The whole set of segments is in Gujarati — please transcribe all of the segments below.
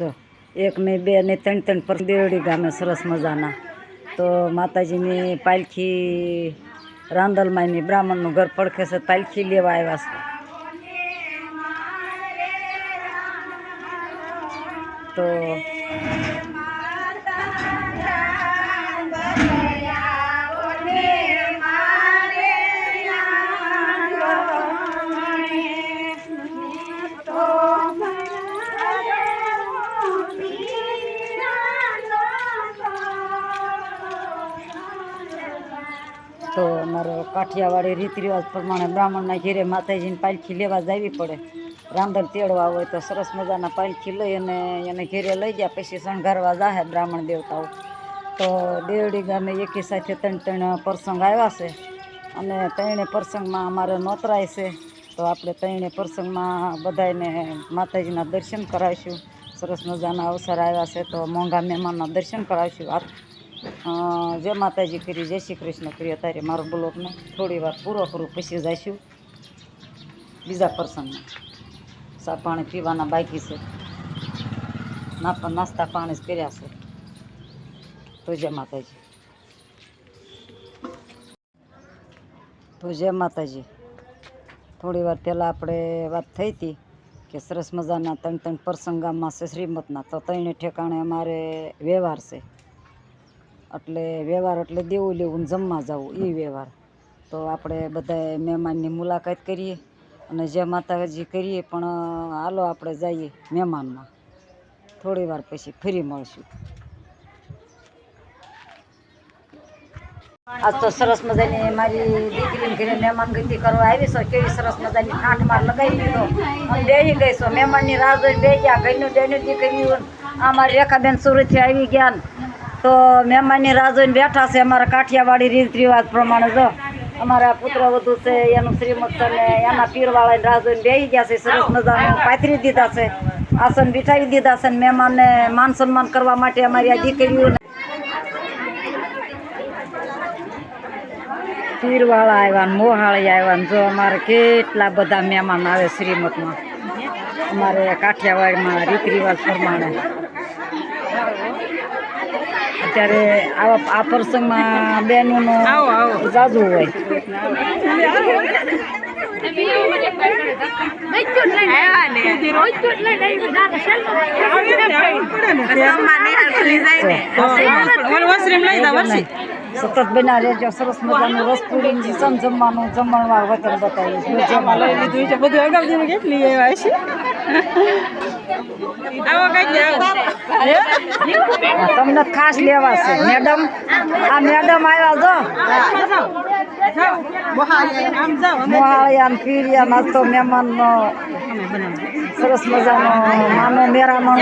જો એક ને બે ને ત્રણ ત્રણ પર દેવડી ગામે સરસ મજાના તો માતાજીની પાલખી રાંદલમાની બ્રાહ્મણનું ઘર પડખે છે, પાલખી લેવા આવ્યા છે. તો તો અમારો કાઠિયાવાડી રીત રિવાજ પ્રમાણે બ્રાહ્મણના ઘેરે માતાજીની પાલખી લેવા જવી પડે. રાંધણ તેડવા હોય તો સરસ મજાના પાલખી લઈ અને એને ઘેરે લઈ ગયા પછી શણગારવા જાહે બ્રાહ્મણ દેવતાઓ. તો દેવડી ગામે એકી સાથે ત્રણ પ્રસંગ આવ્યા છે અને ત્રણે પ્રસંગમાં અમારે નોતરાય છે. તો આપણે ત્રણે પ્રસંગમાં બધાને માતાજીના દર્શન કરાવીશું. સરસ મજાના અવસર આવ્યા છે તો મોંઘા મહેમાનના દર્શન કરાવીશું. જય માતાજી કરી, જય શ્રી કૃષ્ણ કરી. અત્યારે મારો બ્લોગને થોડી વાર પૂરો કરું પછી જઈશું બીજા પ્રસંગમાં. ચા પાણી પીવાના બાકી છે, નાસ્તા પાણી જ કર્યા છે. તો જય માતાજી. તો જય માતાજી. થોડી વાર પહેલાં આપણે વાત થઈ હતી કે સરસ મજાના ત્રણ પ્રસંગ ગામમાં છે શ્રીમતના. તો ત્રણે ઠેકાણે અમારે વ્યવહાર છે, એટલે વ્યવહાર એટલે દેવું લેવું જમવા જવું એ વ્યવહાર. તો આપણે બધા મહેમાનની મુલાકાત કરીએ અને જય માતાજી કરીએ. પણ હાલો આપણે જઈએ મહેમાનમાં, થોડી વાર પછી ફરી મળશું. આજ તો સરસ મજાની મારી દીકરીને ઘરે મહેમાન ગતિ કરવા આવી છો. કેવી સરસ મજાની ઠાઠ માર લગાવી દીધો અને બેસી ગઈ છો. મહેમાનની રાહ જોઈને બેસી ગયા. ઘરનું બેની દીકરીઓ આ મારી રેખાબેન સુરતથી આવી ગયા તો મહેમાનની રાહ જોઈને બેઠા છે. અમારા કાઠિયાવાડી રીત રિવાજ પ્રમાણે જો અમારા પુત્ર વધુ છે એનું શ્રીમત છે ને એના પીરવાળાની રાહ જોઈને બેસી ગયા છે. સરસ મજાનું પાથરી દીધા છે, આસન બિઠાવી દીધા છે. મહેમાનને માન સન્માન કરવા માટે અમારી આ દીકરીઓને પીરવાળા આવ્યા ને મોહાળી આવ્યા ને જો અમારે કેટલા બધા મહેમાન આવે શ્રીમતમાં અમારે કાઠિયાવાડમાં રીત રિવાજ પ્રમાણે. અત્યારે આ પ્રસંગમાં બેનોનું જાજુ હોય. સતત બના રહેજો. સરસ મજાનું રસપુરી જમવાનું જમણવાર વતન બતાવીશ. તમને ખાસ લેવા છે મેડમ. આ મેડમ આવ્યા જો મોહાળિયા પીરિયા તો મહેમાનનો સરસ મજાનો માનો મેરાનો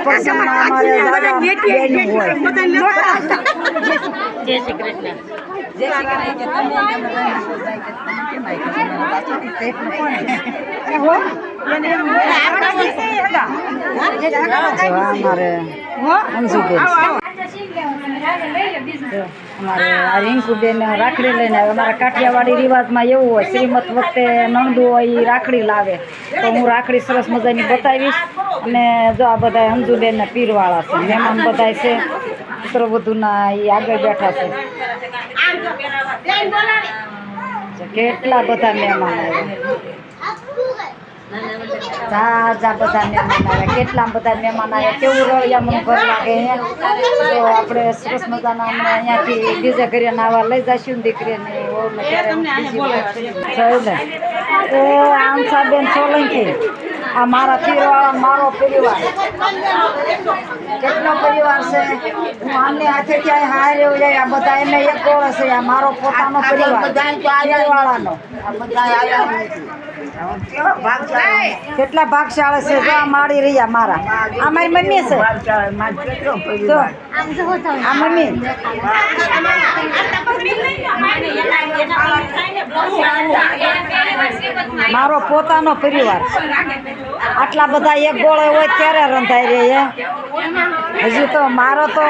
પ્રસંગમાં અમારે હોય. જય શ્રી કૃષ્ણ. અમારે આ રિંકુબેન રાખડી લઈને આવે. અમારા કાઠિયાવાડી રિવાજમાં એવું હોય, શ્રીમત વખતે નણંદુ હોય એ રાખડી લાવે. તો હું રાખડી સરસ મજાની બતાવીશ. અને જો આ બધા અંજુબેનના પીરવાળા છે, મહેમાન બધા છે પુત્રવધુના, એ આગળ બેઠા છે. કેટલા બધા મહેમાન આવ્યા, જા બધા મહેમાન આવ્યા. કેટલા બધા મહેમાન આવ્યા. કેવું રળિયામણું ઘર લાગે. તો આપણે સરસ મજાના અમને અહીંયાથી બીજા ઘરે નાવા લઈ જઈશું ને દીકરીને એ આંસાબેન સોલંકી. આ મારા પીરવાળા મારો પરિવાર. કેટલો પરિવાર છે. હું આમને હાથે ક્યાંય હાર એવું જાય. આ બધા એને એક ગોળે છે. આ મારો પોતાનો પરિવાર પીરવાળાનો. કેટલા ભાગશાળા છે. જો આ માળી રહ્યા મારા. આ મારી મમ્મી છે. જો આ મમ્મી. મારો પોતાનો પરિવાર. આટલા બધા એક ગોળે હોય ત્યારે રંધાઈ રહે. હજી તો મારો તો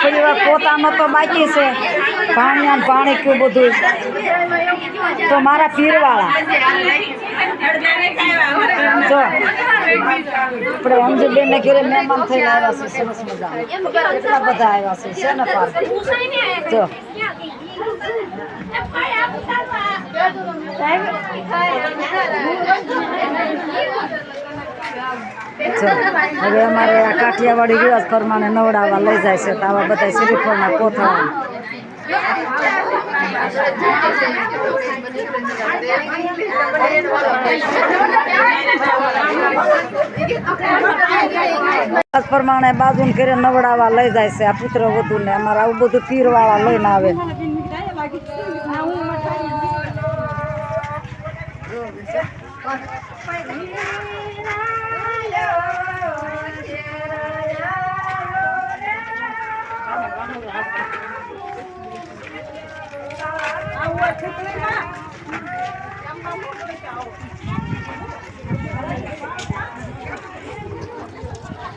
પરિવાર પોતાનો તો બાકી છે. ભાણિયા ભાણી કયું બધું તો મારા પીરવાળા. જો આપણે અંજુબેન ને ઘરે મહેમાન થઈને આવ્યા છે સરસ મજાના કેટલા બધા આવ્યા છે ને પાર જો હવે અમારે આ કાઠિયાવાડી રિવાજ પ્રમાણે નવડાવવા લઈ જાય છે તો આવા બધા શ્રીફળના કોથળા પ્રમાણે બાજુ ઘરે નવડાવવા લઈ જાય છે આ પુત્ર વધુ ને અમારે આવું બધું પીરવાળા લઈને આવે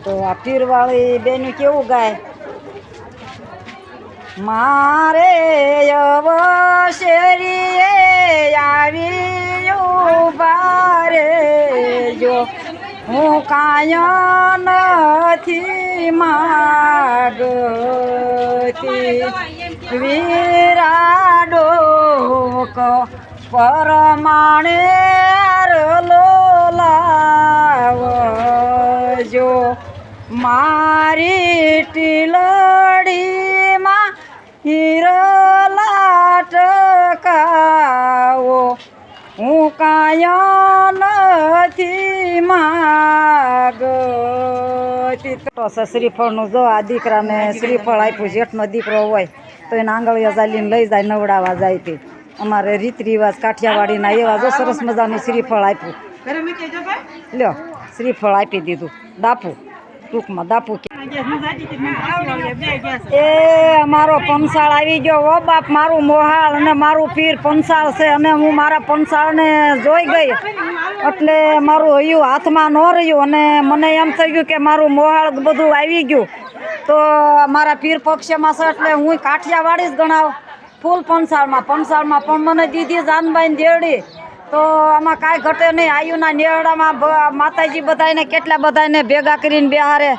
તો આ પીરવાળી બેનું કેવું ગાય મારે અવશેરીએ આવી ઉભા જો હું કાયા નથી માગતી વિરાડો પરમાણે લાવજો મારી ટીલડીમાં હીરલા ટકાવો હું કાયા નથી માગતી શ્રીફળનું જો આ દીકરાને શ્રીફળ આપ્યું જેઠનો દીકરો હોય તો એને આંગળીઓ ચાલીને લઈ જાય નવડાવવા જાય તે અમારે રીત રિવાજ કાઠિયાવાડીના એવા જો સરસ મજાનું શ્રીફળ આપ્યું લ્યો શ્રીફળ આપી દીધું દાપુ ટૂંકમાં દાપુ એ અમારો પંસાળ આવી ગયો ઓ બાપ મારું મોહાળ અને મારું પીર પંસાળ છે અને હું મારા પંસાળને જોઈ ગઈ એટલે મારું હૈયું હાથમાં ન રહ્યું અને મને એમ થઈ ગયું કે મારું મોહાળ બધું આવી ગયું તો મારા પીર પક્ષમાં છે એટલે હું કાઠિયાવાડી જ ગણાવ ફૂલ પંસાળમાં પણ મને દીધી જાનબાઈ દેવડી તો આમાં કાંઈ ઘટે નહીં આયુના નેરડામાં માતાજી બધાને કેટલા બધાને ભેગા કરીને બેહારે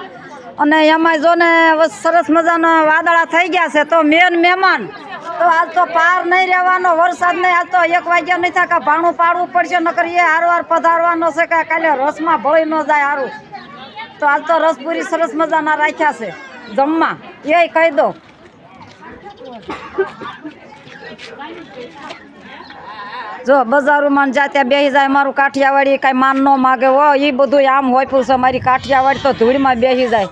અને એમાં જો ને સરસ મજાના વાદળા થઈ ગયા છે તો મેન મહેમાન તો આજ તો પાર નહીં રહેવાનો વરસાદ નહીં આજ તો 1 વાગ્યા નહીં થાય કે ભાણું પાડવું પડશે નકર એ હારવાર પધારવાનો છે કે કાલે રસમાં ભળી ન જાય સારું તો આજ તો રસપુરી સરસ મજાના રાખ્યા છે જમવા એ કહી દો જો બજારોમાં જાત્યા બેસી જાય મારું કાઠિયાવાડી કાંઈ માન ન માગે હો એ બધું આમ હોય છે મારી કાઠિયાવાડી તો ધૂળમાં બેસી જાય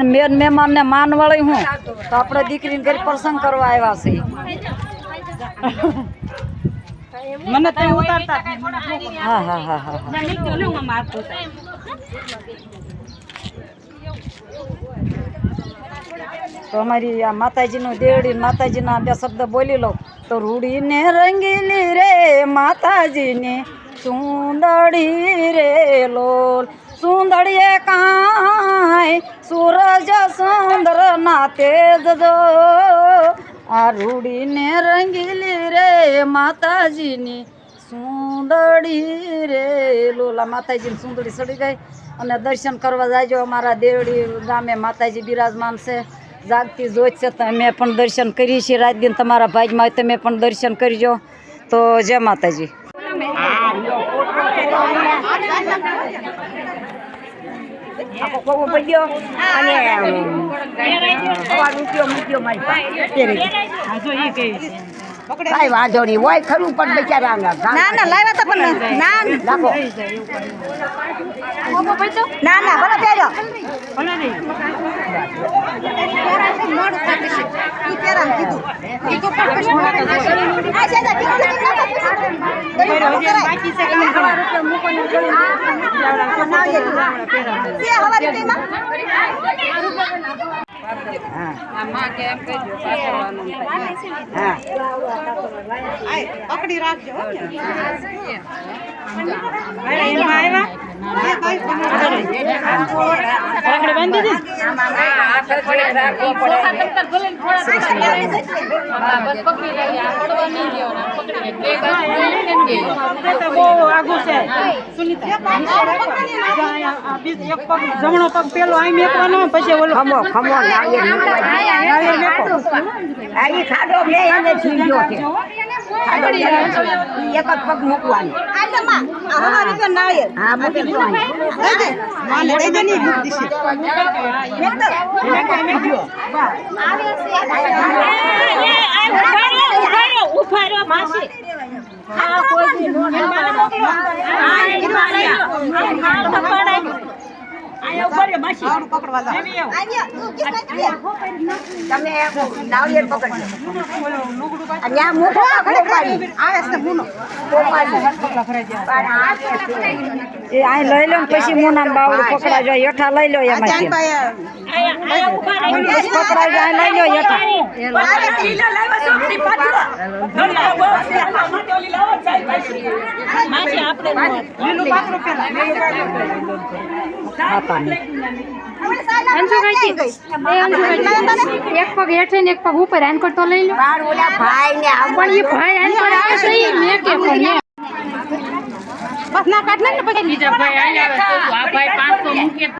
મેન મહેમાનને માન વળી હું તો આપણે દીકરીને ઘરે પ્રસંગ કરવા આવ્યા છીએ મને તો ઉતારતા હા હા હા હા તો અમારી આ માતાજીનું દેવડી માતાજીના 2 શબ્દ બોલી લો તો રૂડીને રંગીલી રે માતાજીની સુંદડી રે લોલ સુંદડીએ કાંઈ સૂરજ સુંદર ના તેજ જો આ રૂડીને રંગીલી રે માતાજીની સુંદડી રે લોલા માતાજીની સુંદડી સડી ગઈ અને દર્શન કરવા જાયજો અમારા દેવડી ગામે માતાજી બિરાજમાન છે જાગતી જોત છે તમે પણ દર્શન કરી છે રાત દિન તમારા ભાગમાં હોય તમે પણ દર્શન કરજો તો જય માતાજી કાંઈ વાંધો નહીં હોય ખરું પણ બિચારા ના લાવ્યા તો પણ ના ભલે પહેરો પકડી રાખજો રાખડી બાંધી દીધી બહુ આગું છે સુનિતા એક પગ જમણો પગ પેલો આઈ મેકવાનો પછી ઓલો ખમો ખમો નાળિયેર મેકો આ ઈ ખાડો લે એને છીંડ્યો છે ખાડો લે એક જ પગ મૂકવાનો હા મૂકી દો માને દઈ દે ની મૂક દીધી ઉભારો માસી આ કોઈ નો મોકલો આયા ઉભારો માસી પકડવા જાવ તમે નાળિયેર પકડજો અહીંયા મોટો પકડો પાડી આવે છે મુનો એ અહીં લઈ લો ને પછી મોનામ બાવડું પકડા જાય હેઠા લઈ લો એમાંથી બસ પકડાઈ જાય લઈ લો હેઠા એક પગ હેઠે ને એક પગ ઉપર આનકોર તો લઈ લો બાર ઓલા ભાઈ ને પણ એ ભાઈ આનકોર આવે છે ઈ મે કે પણ બસ ના કાઢ નાખ ને પછી બીજા ભાઈ આયા આવે તો આ ભાઈ 500 મૂકે